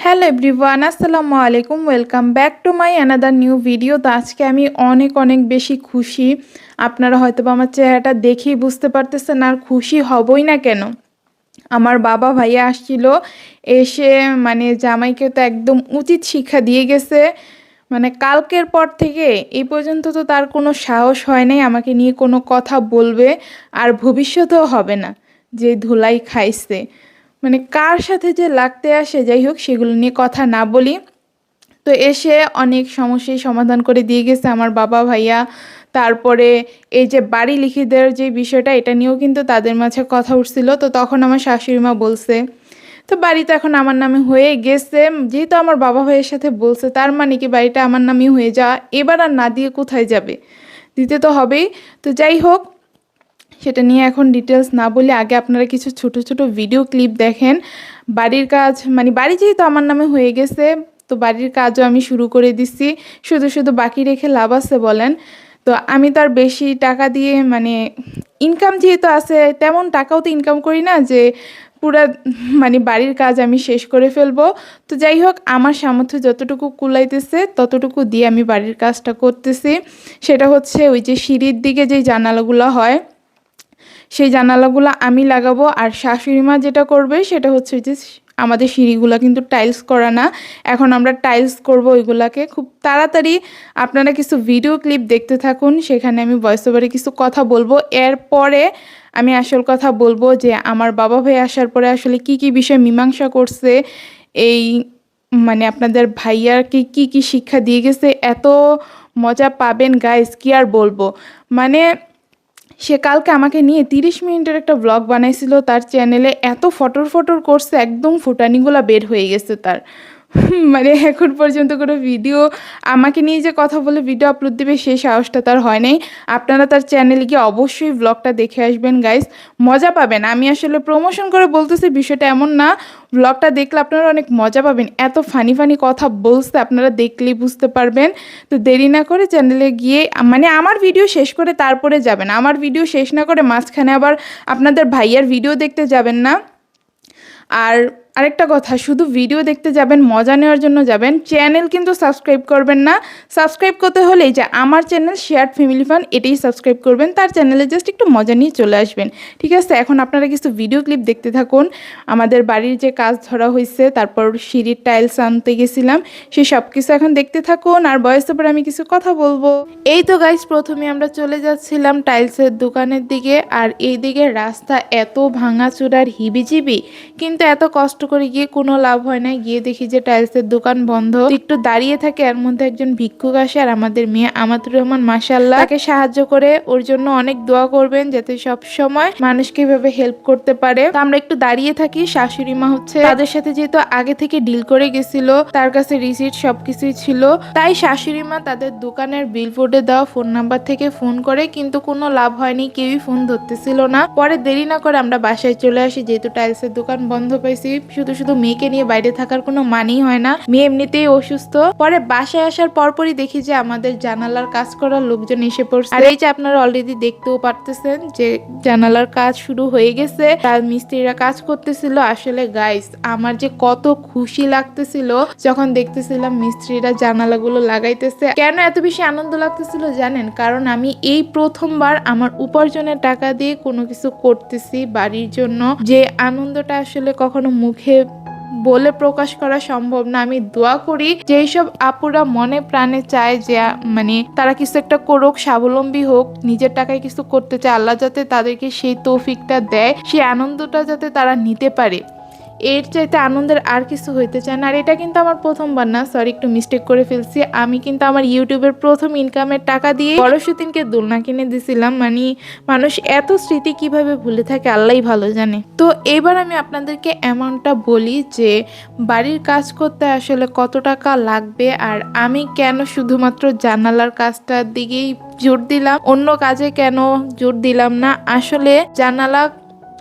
Hello everyone, আসসালামু আলাইকুম। Welcome back to my another new video. তো আজকে আমি অনেক অনেক বেশি খুশি। আপনারা হয়তো বা আমার চেহারাটা দেখেই বুঝতে পারতেছেন, আর খুশি হবই না কেন। আমার বাবা ভাইয়া আসছিল, এসে মানে জামাইকে তো একদম উচিত শিক্ষা দিয়ে গেছে। মানে কালকের পর থেকে এই পর্যন্ত তো তার কোনো সাহস হয় নাই আমাকে নিয়ে কোনো কথা বলবে, আর ভবিষ্যতেও হবে না। যে ধুলাই খাইছে, মানে কার সাথে যে লাগতে আসে, যাই হোক সেগুলো নিয়ে কথা না বলি। তো এসে অনেক সমস্যার সমাধান করে দিয়ে গেছে আমার বাবা ভাইয়া। তারপরে এই যে বাড়ি লিখে দেওয়ার যে বিষয়টা, এটা নিয়েও কিন্তু তাদের মাঝে কথা উঠছিল। তো তখন আমার শাশুড়ি মা বলছে, তো বাড়ি তো এখন আমার নামে হয়ে গেছে, যেহেতু আমার বাবা ভাইয়ের সাথে বলছে তার মানে কি বাড়িটা আমার নামে হয়ে যাওয়া, এবার আর না দিয়ে কোথায় যাবে, দিতে তো হবেই। তো যাই হোক, সেটা নিয়ে এখন ডিটেলস না বলে আগে আপনারা কিছু ছোট ছোট ভিডিও ক্লিপ দেখেন। বাড়ির কাজ মানে বাড়ি যেহেতু আমার নামে হয়ে গেছে, তো বাড়ির কাজও আমি শুরু করে দিচ্ছি। শুধু শুধু বাকি রেখে লাভ আছে বলেন? তো আমি তো আর বেশি টাকা দিয়ে মানে ইনকাম যেহেতু আছে, তেমন টাকাও তো ইনকাম করি না যে পুরা মানে বাড়ির কাজ আমি শেষ করে ফেলবো। তো যাই হোক, আমার সামর্থ্য যতটুকু কুলাইতেছে ততটুকু দিয়ে আমি বাড়ির কাজটা করতেছি। সেটা হচ্ছে ওই যে সিঁড়ির দিকে যে জানালাগুলো হয়, সেই জানালাগুলো আমি লাগাবো। আর শাশুড়ি মা যেটা করবে সেটা হচ্ছে যে আমাদের সিঁড়িগুলো কিন্তু টাইলস করা না, এখন আমরা টাইলস করব ওইগুলাকে খুব তাড়াতাড়ি। আপনারা কিছু ভিডিও ক্লিপ দেখতে থাকুন, সেখানে আমি ভয়েস ওভারে কিছু কথা বলবো। এরপরে আমি আসল কথা বলবো যে আমার বাবা ভাই আসার পরে আসলে কি কি বিষয় মীমাংসা করছে, এই মানে আপনাদের ভাইয়াকে কি কি শিক্ষা দিয়ে গেছে। এত মজা পাবেন গাইস, কি আর বলবো। মানে সে কালকে আমাকে নিয়ে 30 মিনিটের একটা ব্লগ বানাইছিল তার চ্যানেলে, এত ফটর ফটর করছে, একদম ফুটানিগুলা বের হয়ে গেছে তার। মানে এখন পর্যন্ত কোনো ভিডিও আমাকে নিয়ে যে কথা বলে ভিডিও আপলোড দিবে সেই সাহসটা তার হয় নাই। আপনারা তার চ্যানেলে গিয়ে অবশ্যই ব্লগটা দেখে আসবেন গাইস, মজা পাবেন। আমি আসলে প্রমোশন করে বলতেছি, বিষয়টা এমন না। ব্লগটা দেখলে আপনারা অনেক মজা পাবেন, এত ফানি ফানি কথা বলছে, আপনারা দেখলেই বুঝতে পারবেন। তো দেরি না করে চ্যানেলে গিয়ে মানে আমার ভিডিও শেষ করে তারপরে যাবেন, আমার ভিডিও শেষ না করে মাঝখানে আবার আপনাদের ভাইয়ার ভিডিও দেখতে যাবেন না। আর আরেকটা কথা, শুধু ভিডিও দেখতে যাবেন, মজা নেওয়ার জন্য যাবেন, চ্যানেল কিন্তু সাবস্ক্রাইব করবেন না। সাবস্ক্রাইব করতে হলে যে আমার চ্যানেল শেয়ার ফ্যামিলি ফান, এটাই সাবস্ক্রাইব করবেন, তার চ্যানেলে জাস্ট একটু মজা নিয়ে চলে আসবেন। ঠিক আছে, এখন আপনারা কিছু ভিডিও ক্লিপ দেখতে থাকুন। আমাদের বাড়ির যে কাজ ধরা হয়েছে, তারপর সিঁড়ির টাইলস আনতে গেছিলাম, সেই সব কিছু এখন দেখতে থাকুন। আর বয়স ওপর আমি কিছু কথা বলবো। এই তো গাইস, প্রথমে আমরা চলে যাচ্ছিলাম টাইলসের দোকানের দিকে, আর এই দিকে রাস্তা এত ভাঙাচোরার হিবিজিবি, কিন্তু এত কষ্ট করে গিয়ে কোনো লাভ হয় না। গিয়ে দেখি যে টাইলসের দোকান বন্ধ। একটু দাঁড়িয়ে থাকে, এর মধ্যে একজন ভিক্ষুক আসে, আর আমাদের মেয়ে আমাতুর রহমান মাশাআল্লাহ তাকে সাহায্য করে। ওর জন্য অনেক দোয়া করবেন যাতে সব সময় মানুষকে এভাবে হেল্প করতে পারে। তো আমরা একটু দাঁড়িয়ে থাকি। শাশুড়ি মা হচ্ছে তাদের সাথে যেহেতু আগে থেকে ডিল করে গেছিল, তার কাছে রিসিট সবকিছুই ছিল, তাই শাশুড়ি মা তাদের দোকানের বিলবোর্ডে দেওয়া ফোন নাম্বার থেকে ফোন করে, কিন্তু কোনো লাভ হয়নি, কেউই ফোন ধরতেছিল না। পরে দেরি না করে আমরা বাসায় চলে আসি, যেহেতু টাইলসের দোকান বন্ধ পাইছি। শুধু শুধু মেয়েকে নিয়ে বাইরে থাকার কোনো মানেই হয় না, মেয়ে এমনিতেই অসুস্থ। পরে বাসায় আসার পরপরই দেখি যে আমাদের জানালার কাজ করার লোকজন এসে পড়ছে। আর এই যে আপনারা অলরেডি দেখতেও পারতেছেন যে জানালার কাজ শুরু হয়ে গেছে, তার মিস্ত্রিরা কাজ করতেছিল। আসলে গাইস, আমার যে কত খুশি লাগতেছিল যখন দেখতেছিলাম মিস্ত্রিরা জানালাগুলো লাগাইতেছে। কেন এত বেশি আনন্দ লাগতেছিল জানেন? কারণ আমি এই প্রথমবার আমার উপার্জনের টাকা দিয়ে কোনো কিছু করতেছি বাড়ির জন্য। যে আনন্দটা আসলে কখনো মুখে বলে প্রকাশ করা সম্ভব না। আমি দোয়া করি যে এইসব আপুরা মনে প্রাণে চায় যে মানে তারা কিছু একটা করুক, স্বাবলম্বী হোক, নিজের টাকায় কিছু করতে চায়, আল্লাহ যাতে তাদেরকে সেই তৌফিকটা দেয়, সেই আনন্দটা যাতে তারা নিতে পারে। এর চাইতে আনন্দের আর কিছু হইতে চায় না। আর এটা কিন্তু আমার প্রথমবার না, সরি একটু মিস্টেক করে ফেলছি। আমি কিন্তু আমার ইউটিউবের প্রথম ইনকামের টাকা দিয়ে বড় সতীনকে দোলনা কিনে দিছিলাম। মানে মানুষ এত স্মৃতি কিভাবে ভুলে থাকে আল্লাহই ভালো জানে। তো এবার আমি আপনাদেরকে এমনটা বলি যে বাড়ির কাজ করতে আসলে কত টাকা লাগবে, আর আমি কেন শুধুমাত্র জানালার কাজটার দিকেই জোর দিলাম, অন্য কাজে কেন জোর দিলাম না। আসলে জানালা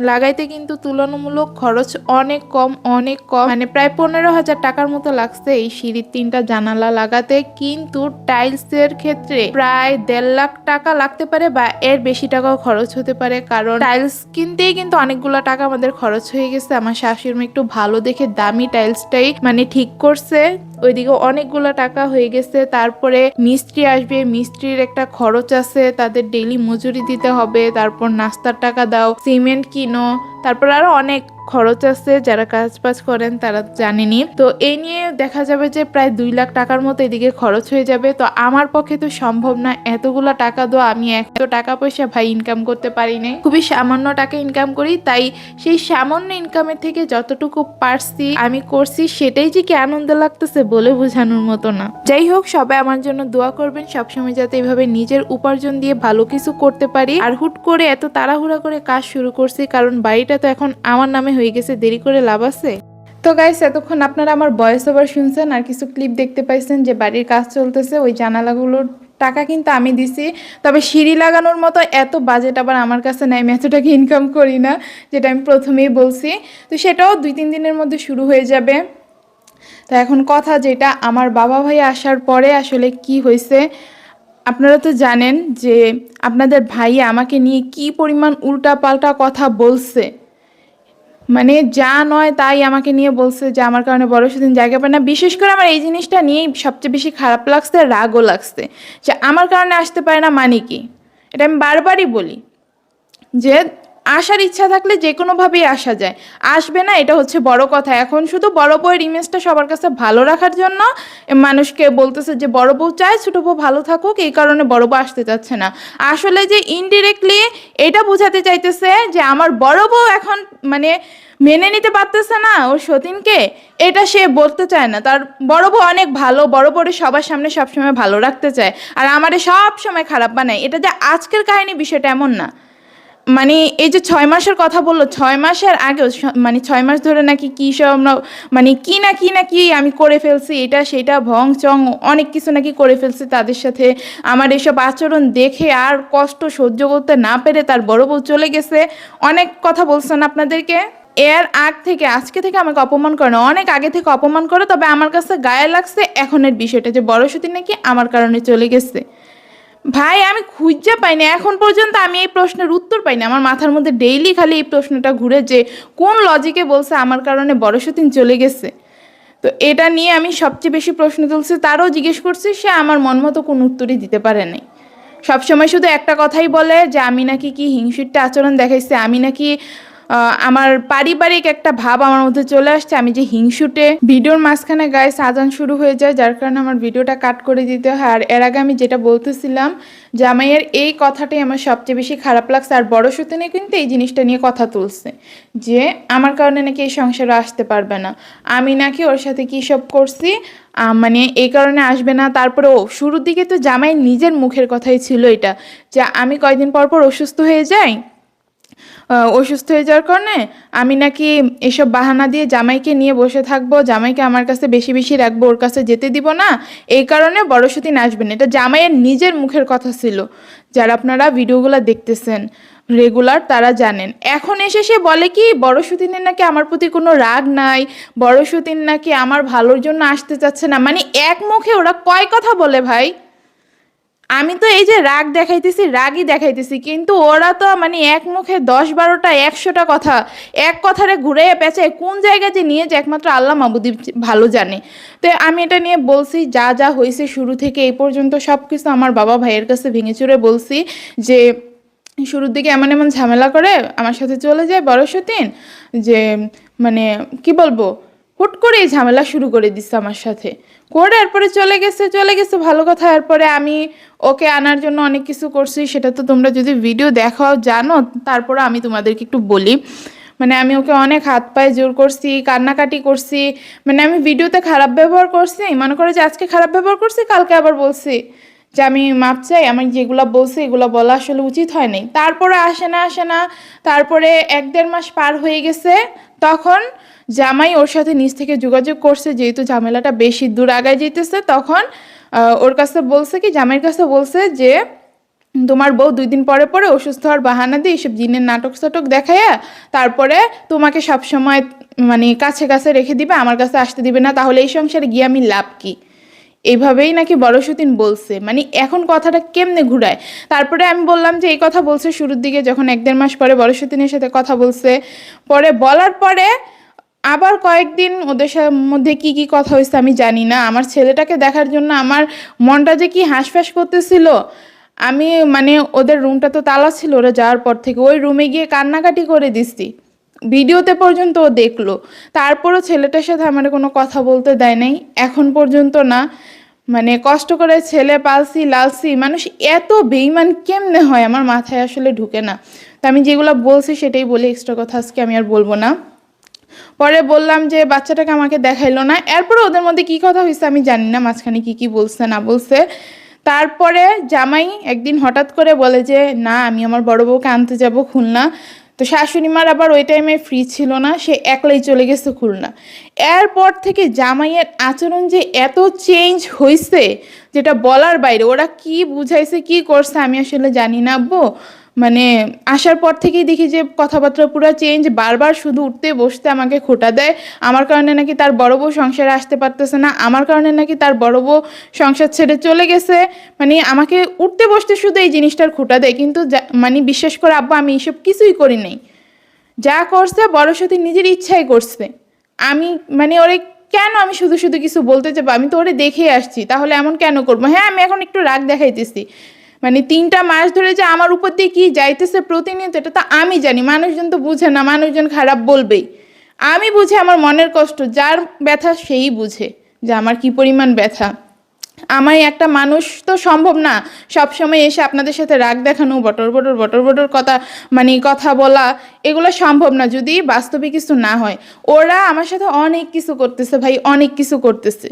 লাগাইতে কিন্তু তুলনামূলক খরচ অনেক কম, অনেক কম, মানে প্রায় 15,000 টাকার মতো লাগছে এই সিঁড়ির 3টা জানালা লাগাতে। কিন্তু টাইলসের ক্ষেত্রে প্রায় 1.5 লাখ টাকা লাগতে পারে বা এর বেশি টাকাও খরচ হতে পারে, কারণ টাইলস কিনতেই কিন্তু অনেকগুলো টাকা আমাদের খরচ হয়ে গেছে। আমার শাশুড়ি মা একটু ভালো দেখে দামি টাইলসটাই মানে ঠিক করছে, ওইদিকে অনেকগুলো টাকা হয়ে গেছে। তারপরে মিস্ত্রি আসবে, মিস্ত্রির একটা খরচ আছে, তাদের ডেইলি মজুরি দিতে হবে, তারপর নাস্তার টাকা দাও, সিমেন্ট কিনো, তারপর আরো অনেক খরচ আছে, যারা কাজ বাজ করেন তারা জানেনি। তো এই নিয়ে দেখা যাবে যে প্রায় 2 লাখ টাকার মতো এদিকে খরচ হয়ে যাবে। তো আমার পক্ষে তো সম্ভব না এতগুলো টাকা দেওয়া, আমি এত টাকা পয়সা ভাই ইনকাম করতে পারি নাই, খুবই সামান্য টাকা ইনকাম করি। তাই সেই সামান্য ইনকামের থেকে যতটুকু পারছি আমি করছি, সেটাই যে কি আনন্দ লাগতেছে বলে বোঝানোর মতো না। যাই হোক, সবাই আমার জন্য দোয়া করবেন সবসময়, যাতে এইভাবে নিজের উপার্জন দিয়ে ভালো কিছু করতে পারি। আর হুট করে এত তাড়াহুড়া করে কাজ শুরু করছি, কারণ বাড়িটা তো এখন আমার নামে হয়ে গেছে, দেরি করে লাভ আছে। তো গাইস, এতক্ষণ আপনারা আমার ভয়েস ওভার শুনছেন আর কিছু ক্লিপ দেখতে পাইছেন যে বাড়ির কাজ চলতেছে। ওই জানালাগুলোর টাকা কিন্তু আমি দিছি, তবে সিঁড়ি লাগানোর মতো এত বাজেট আবার আমার কাছে নাই, আমি এত টাকা ইনকাম করি না, যেটা আমি প্রথমেই বলছি। তো সেটাও 2-3 দিনের মধ্যে শুরু হয়ে যাবে। তো এখন কথা যেটা, আমার বাবা ভাই আসার পরে আসলে কি হয়েছে আপনারা তো জানেন যে আপনাদের ভাই আমাকে নিয়ে কি পরিমাণ উল্টাপাল্টা কথা বলছে, মানে যা নয় তাই আমাকে নিয়ে বলছে যে আমার কারণে বড় সেদিন জায়গা পায় না। বিশেষ করে আমার এই জিনিসটা নিয়েই সবচেয়ে বেশি খারাপ লাগছে, রাগও লাগছে যে আমার কারণে আসতে পারে না মানে কি। এটা আমি বারবারই বলি যে আসার ইচ্ছা থাকলে যে কোনোভাবেই আসা যায়, আসবে না এটা হচ্ছে বড় কথা। এখন শুধু বড় বউয়ের ইমেজটা সবার কাছে ভালো রাখার জন্য মানুষকে বলতেছে যে বড় বউ চায় ছোট বউ ভালো থাকুক, এই কারণে বড় বউ আসতে চাচ্ছে না। আসলে যে ইনডিরেক্টলি এটা বোঝাতে চাইতেছে যে আমার বড় বউ এখন মানে মেনে নিতে পারতেছে না ওর সতীনকে, এটা সে বলতে চায় না। তার বড় বউ অনেক ভালো, বড় বড় সবার সামনে সবসময় ভালো রাখতে চায়, আর আমারে সব সময় খারাপ বানায়। এটা যে আজকের কাহিনী বিষয়টা এমন না। মানে এই যে 6 মাসের কথা বললো, 6 মাসের আগেও মানে 6 মাস ধরে নাকি কি সব মানে কি না কি আমি করে ফেলছি, এটা সেটা ভং চং অনেক কিছু নাকি করে ফেলছি তাদের সাথে। আমার এসব আচরণ দেখে আর কষ্ট সহ্য করতে না পেরে তার বড় বউ চলে গেছে। অনেক কথা বলছেন আপনাদেরকে, এর আগ থেকে আজকে থেকে আমাকে অপমান করে না, অনেক আগে থেকে অপমান করে। তবে আমার কাছে গায়ে লাগছে এখনের বিষয়টা যে বড় সতী নাকি আমার কারণে চলে গেছে। ভাই আমি খুঁজে পাইনি এখন পর্যন্ত, আমি এই প্রশ্নের উত্তর পাইনি। আমার মাথার মধ্যে ডেইলি খালি এই প্রশ্নটা ঘুরে যে কোন লজিকে বলছে আমার কারণে বড় সতীন চলে গেছে। তো এটা নিয়ে আমি সবচেয়ে বেশি প্রশ্ন তুলছি, তারও জিজ্ঞেস করছি, সে আমার মন মতো কোনো উত্তরই দিতে পারে নাই। সবসময় শুধু একটা কথাই বলে যে আমি নাকি কি হিংসুটে আচরণ দেখাইছে, আমি নাকি আমার পারিবারিক একটা ভাব আমার মধ্যে চলে আসছে, আমি যে হিংসুটে। ভিডিওর মাঝখানে গায়ে আজান শুরু হয়ে যায়, যার কারণে আমার ভিডিওটা কাট করে দিতে হয়। আর এর আগে আমি যেটা বলতেছিলাম, জামাইয়ের এই কথাটাই আমার সবচেয়ে বেশি খারাপ লাগছে। আর বড় সতীনে কিন্তু এই জিনিসটা নিয়ে কথা তুলছে যে আমার কারণে নাকি এই সংসারে আসতে পারবে না, আমি নাকি ওর সাথে কী সব করছি, মানে এই কারণে আসবে না। তারপরে ও শুরুর দিকে তো জামাই নিজের মুখের কথাই ছিল এটা, যে আমি কয়দিন পর পর অসুস্থ হয়ে যাই, অসুস্থ হয়ে যাওয়ার কারণে আমি নাকি এসব বাহানা দিয়ে জামাইকে নিয়ে বসে থাকবো, জামাইকে আমার কাছে বেশি বেশি রাখবো, ওর কাছে যেতে দিব না, এই কারণে বড় সতীন আসবেন। এটা জামাইয়ের নিজের মুখের কথা ছিল। যারা আপনারা ভিডিওগুলো দেখতেছেন রেগুলার তারা জানেন। এখন এসে সে বলে কি বড় সতীনের নাকি আমার প্রতি কোনো রাগ নাই, বড় সতীন নাকি আমার ভালোর জন্য আসতে চাচ্ছে না। মানে এক মুখে ওরা কয় কথা বলে ভাই। আমি তো এই যে রাগ দেখাইতেছি, রাগই দেখাইতেছি, কিন্তু ওরা তো মানে এক মুখে 10-12টা 100টা কথা, এক কথারে ঘুরে পেঁচায় কোন জায়গায় যে নিয়ে যায় একমাত্র আল্লাহ মাবুদি ভালো জানে। তো আমি এটা নিয়ে বলছি, যা যা হয়েছে শুরু থেকে এই পর্যন্ত সব কিছু আমার বাবা ভাইয়ের কাছে ভেঙে চুরে বলছি যে শুরুর দিকে এমন এমন ঝামেলা করে আমার সাথে চলে যায় বড় সতীন, যে মানে কি বলবো, হুট করে এই ঝামেলা শুরু করে দিচ্ছে আমার সাথে করে, এরপরে চলে গেছে ভালো কথা। এরপরে আমি ওকে আনার জন্য অনেক কিছু করছি, সেটা তো তোমরা যদি ভিডিও দেখাও জানো। তারপরে আমি তোমাদেরকে একটু বলি, মানে আমি ওকে অনেক হাত পায়ে জোর করছি, কান্নাকাটি করছি, মানে আমি ভিডিওতে খারাপ ব্যবহার করছি, মনে করে যে আজকে খারাপ ব্যবহার করছি, কালকে আবার বলছি যে আমি মাপ চাই, আমি যেগুলো বলছি এগুলো বলা আসলে উচিত হয় নাই। তারপরে আসে না, তারপরে 1-1.5 মাস পার হয়ে গেছে, তখন জামাই ওর সাথে নিজ থেকে যোগাযোগ করছে, যেহেতু ঝামেলাটা বেশি দূর আগায় যেতেছে, তখন ওর কাছে বলছে কি, জামাইয়ের কাছে বলছে যে তোমার বউ 2 দিন পরে পরে অসুস্থ হওয়ার বাহানা দিয়ে এসব জিনের নাটক সাটক দেখাইয়া তারপরে তোমাকে সব সময় মানে কাছে কাছে রেখে দিবে, আমার কাছে আসতে দিবে না, তাহলে এই সংসারে গিয়ে আমি লাভ কি? এইভাবেই নাকি বড় সতীন বলছে। মানে এখন কথাটা কেমনে ঘুরায়? তারপরে আমি বললাম যে এই কথা বলছে শুরুর দিকে, যখন 1-1.5 মাস পরে বড় সতীনের সাথে কথা বলছে, পরে বলার পরে আবার কয়েকদিন ওদের মধ্যে কি কি কথা হয়েছে আমি জানি না। আমার ছেলেটাকে দেখার জন্য আমার মনটা যে কি হাঁসফাঁস করতেছিল। আমি মানে ওদের রুমটা তো তালা ছিল, ওরা যাওয়ার পর থেকে ওই রুমে গিয়ে কান্নাকাটি করে দিচ্ছি, ভিডিওতে পর্যন্ত ও দেখলো। তারপরও ছেলেটার সাথে আমার কোনো কথা বলতে দেয় নাই এখন পর্যন্ত না। মানে কষ্ট করে ছেলে পালছি লালছি, মানুষ এত বেইমান কেমনে হয় আমার মাথায় আসলে ঢুকে না। তো আমি যেগুলো বলছি সেটাই বলি, এক্সট্রা কথা আজকে আমি আর বলবো না। পরে বললাম যে বাচ্চাটাকে আমাকে দেখাইলো না, এরপরে ওদের মধ্যে কি কথা হয়েছে আমি জানি না, মাঝখানে কি কি বলছে না বলছে। তারপরে জামাই একদিন হঠাৎ করে বলে যে না আমি আমার বড় বউকে আনতে যাব খুলনা। তো শাশুড়ি মার আবার ওই টাইমে ফ্রি ছিল না, সে একলাই চলে গেছে খুলনা। এরপর থেকে জামাইয়ের আচরণ যে এত চেঞ্জ হয়েছে যেটা বলার বাইরে। ওরা কি বুঝাইছে কি করছে আমি আসলে জানি না আব্বু। মানে আসার পর থেকেই দেখি যে কথাবার্তা পুরো চেঞ্জ, বারবার শুধু উঠতে বসতে আমাকে খোঁটা দেয়। আমার কারণে নাকি তার বড় বউ সংসারে আসতে পারতেছে না, আমার কারণে নাকি তার বড় বউ সংসার ছেড়ে চলে গেছে। মানে আমাকে উঠতে বসতে শুধু এই জিনিসটার খোঁটা দেয়। কিন্তু মানে বিশ্বাস করে আব্বা আমি এইসব কিছুই করি নাই। যা করছে বড় সতী নিজের ইচ্ছাই করছে। আমি মানে ওরে কেন আমি শুধু শুধু কিছু বলতে যাবো? আমি তো ওরে দেখে আসছি, তাহলে এমন কেন করবো? হ্যাঁ আমি এখন একটু রাগ দেখাইতেছি, মানে 3টা মাস ধরে যে আমার উপর দিয়ে কি যাইতেছে প্রতিনিয়ত এটা তো আমি জানি। মানুষজন তো বুঝে না, মানুষজন খারাপ বলবেই। আমি বুঝি আমার মনের কষ্ট, যার ব্যথা সেই বুঝে যে আমার কি পরিমাণ ব্যথা। আমায় একটা মানুষ তো সম্ভব না সব সময় এসে আপনাদের সাথে রাগ দেখানো, বটর বটর বটর বটর কথা মানে কথা বলা, এগুলো সম্ভব না যদি বাস্তবে কিছু না হয়। ওরা আমার সাথে অনেক কিছু করতেছে ভাই, অনেক কিছু করতেছে।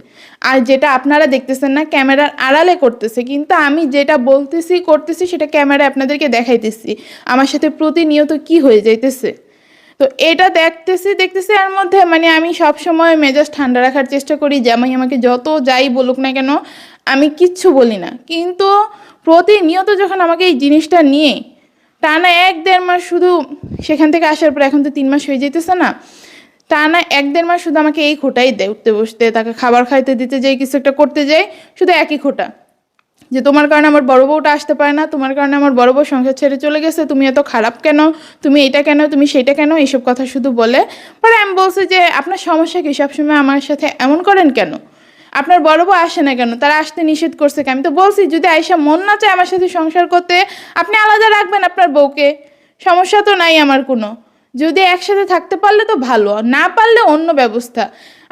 আর যেটা আপনারা দেখতেছেন না ক্যামেরার আড়ালে করতেছে, কিন্তু আমি যেটা বলতেছি করতেছি সেটা ক্যামেরায় আপনাদেরকে দেখাইতেছি আমার সাথে প্রতিনিয়ত কি হয়ে যাইতেছে। তো এটা দেখতেছি দেখতেছি এর মধ্যে মানে আমি সব সময় মেজাজ ঠান্ডা রাখার চেষ্টা করি, জামাই আমাকে যত যাই বলুক না কেন আমি কিচ্ছু বলি না। কিন্তু প্রতিনিয়ত যখন আমাকে এই জিনিসটা নিয়ে টানা 1-1.5 মাস শুধু, সেখান থেকে আসার পর এখন তো 3 মাস হয়ে যেতেছে না, টানা 1-1.5 মাস শুধু আমাকে এই খোটাই দেয়। উঠতে বসতে, তাকে খাবার খাইতে দিতে যাই, কিছু একটা করতে যাই, শুধু একই খোটা যে তোমার কারণে আমার বড় বউটা আসতে পারে না, তোমার কারণে আমার বড় বউ সংসার ছেড়ে চলে গেছে, তুমি এত খারাপ কেন, তুমি এটা কেন, তুমি সেটা কেন, এইসব কথা শুধু বলে। পরে আমি বলছি যে আপনার সমস্যা কি, সবসময় আমার সাথে এমন করেন কেন? আপনার বড় বউ আসে না কেন? তারা আসতে নিষেধ করছে কেন? আমি তো বলছি যদি আয়সা মন না চায় আমার সাথে সংসার করতে, আপনি আলাদা রাখবেন আপনার বউকে, সমস্যা তো নাই আমার কোনো। যদি একসাথে থাকতে পারলে তো ভালো, না পারলে অন্য ব্যবস্থা।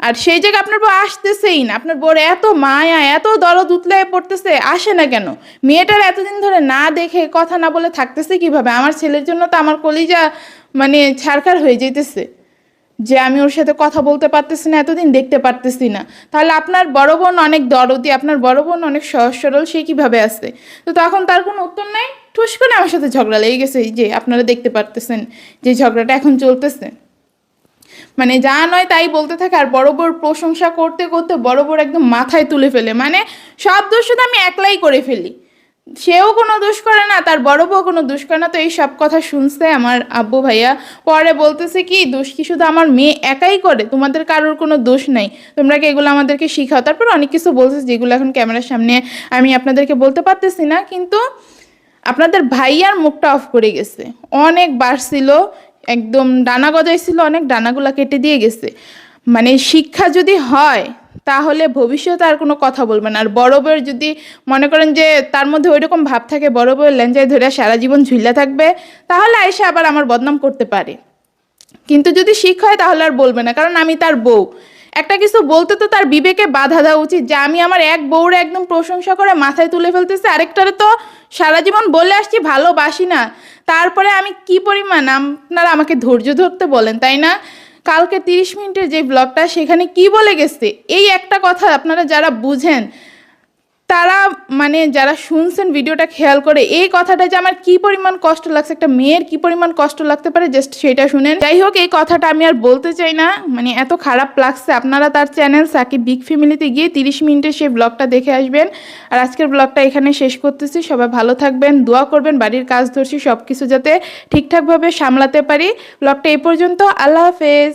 আর সেই জায়গায় আপনার বউ আসতেছেই না, আপনার বউর এত মায়া এত দরদ উতলায় পড়তেছে, আসে না কেন? মেয়েটার এতদিন ধরে না দেখে কথা না বলে থাকতেছে কিভাবে? আমার ছেলের জন্য তো আমার কলিজা মানে ছারখার হয়ে যেতেছে যে আমি ওর সাথে কথা বলতে পারতেছি না, এতদিন দেখতে পারতেছি না। তাহলে আপনার বড় বোন অনেক দরদি, আপনার বড় বোন অনেক সহজ সরল, সে কিভাবে আসছে? তো তখন তার কোনো উত্তর নাই, ঠুস করে আমার সাথে ঝগড়া লেগে গেছে। এই যে আপনারা দেখতে পারতেছেন যে ঝগড়াটা এখন চলতেছে, মানে যা নয় তাই বলতে থাকে। আর বড় বড় প্রশংসা করতে করতে বড় বড় একদম মাথায় তুলে ফেলে, মানে সব দোষ শুধু আমি একলাই করে ফেলি, সেও কোনো দোষ করে না, তার বড় বউ কোনো দোষ করে না। তো এই সব কথা শুনছে আমার আব্বু ভাইয়া, পরে বলতেছে কি দোষ কি শুধু আমার মেয়ে একাই করে, তোমাদের কারোর কোনো দোষ নাই, তোমরা কি এগুলো আমাদেরকে শিখাও। তারপর অনেক কিছু বলছে যেগুলো এখন ক্যামেরার সামনে আমি আপনাদেরকে বলতে পারতেছি না। কিন্তু আপনাদের ভাইয়ার মুখটা অফ করে গেছে, অনেক বাড়ছিল, একদম ডানা গজাইছিল, অনেক ডানাগুলা কেটে দিয়ে গেছে। মানে শিক্ষা যদি হয় তাহলে ভবিষ্যতে আর কোনো কথা বলবে না। আর বড় বউয়ের যদি মনে করেন যে তার মধ্যে ওই রকম ভাব থাকে বড় বউয়ের ল্যাঞ্জায় ধরে সারা জীবন ঝুইলা থাকবে, তাহলে আয়সা আবার আমার বদনাম করতে পারে। কিন্তু যদি শিক্ষা হয় তাহলে আর বলবে না, কারণ আমি তার বউ। একটা কিছু বলতে তো তার বিবেকে বাধা দেওয়া উচিত, যে আমি আমার এক বউরে একদম প্রশংসা করে মাথায় তুলে ফেলতেছি, আরেকটারে তো সারা জীবন বলে আসছি ভালোবাসি না, তারপরে আমি কি পরিমাণ, আপনারা আমাকে ধৈর্য ধরতে বলেন তাই না? কালকে 30 মিনিটের যে ব্লগটা সেখানে কি বলে গেছে, এই একটা কথা আপনারা যারা বুঝেন তারা মানে যারা শুনছেন ভিডিওটা খেয়াল করে এই কথাটা যে আমার কি পরিমাণ কষ্ট লাগছে, একটা মেয়ের কি পরিমাণ কষ্ট লাগতে পারে জাস্ট সেটা শুনেন। যাই হোক, এই কথাটা আমি আর বলতে চাই না, মানে এত খারাপ লাগছে। আপনারা তার চ্যানেল সাকিব বিগ ফ্যামিলিতে গিয়ে 30 মিনিটের সেই ব্লগটা দেখে আসবেন। আর আজকের ব্লগটা এখানে শেষ করতেছি। সবাই ভালো থাকবেন, দোয়া করবেন, বাড়ির কাজ ধরছি সব কিছু যাতে ঠিকঠাকভাবে সামলাতে পারি। ব্লগটা এই পর্যন্ত, আল্লাহ হাফেজ।